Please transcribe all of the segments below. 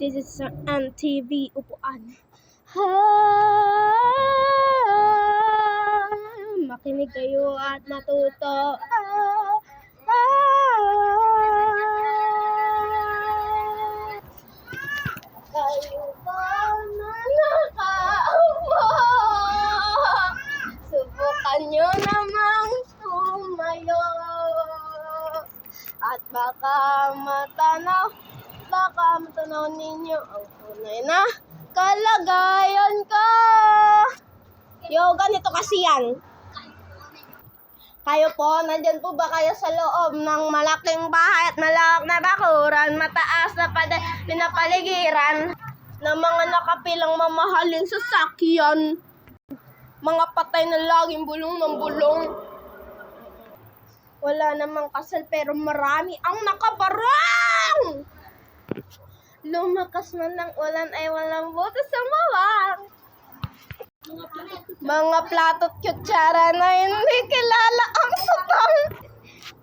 This is MTV upuan. Makinig kayo at matuto. Kayo ba na nakaupo? Subukan nyo namang tumayo. At baka matanaw ninyo ang tunay na kalagayan ko. Yo, ganito kasi yan. Kayo po, nandyan po ba kayo sa loob ng malaking bahay at malawak na bakuran, mataas na pinapaligiran ng mga nakapilang mamahaling sasakyan, mga patay na laging bulong ng bulong. Wala namang kasal pero marami ang nakabarang. Lumakas man ng ulan ay walang buto sa mawang. Mga plato't kutsara na hindi kilala ang sutang.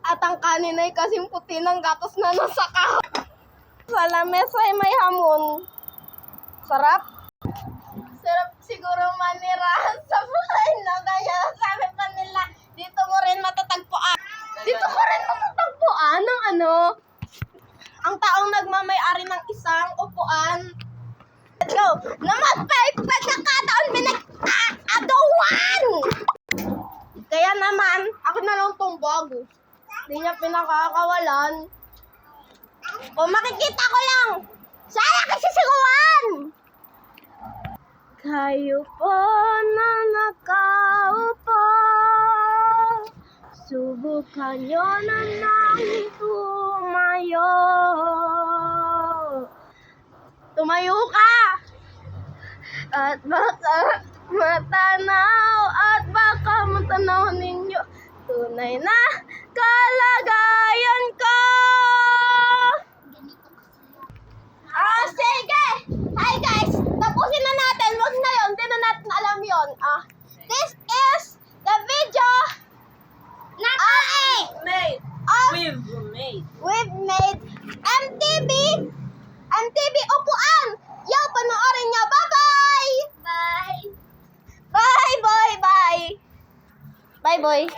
At ang kanin ay kasing puti ng gatos na nasa kahon. Sa lamesa ay may hamon. Sarap? Sarap siguro manirahan sa buhay na kaya sabi pa nila, dito mo rin matatagpuan. Dito ko rin matatagpuan ng ano? Ang taong nagmamay-ari ng isang upuan. Let's go! Pagkakataon pinag-agawan! Kaya naman, ako na lang tumbag. Hindi niya pinakakawalan. Kung makikita ko lang, sana kasi siguan! Kayo po na nakaupo, subukan nyo na nang tumayo. Tumayo ka! At baka matanaw ninyo tunay na kalagayan ko. Sige! Hi guys! Tapusin na natin. Wag na yun. Hindi na natin alam yun. This is the video we've made MTV upuan. Yo, panoorin nyo. Bye-bye! Bye! Bye, boy! Bye! Bye, boy!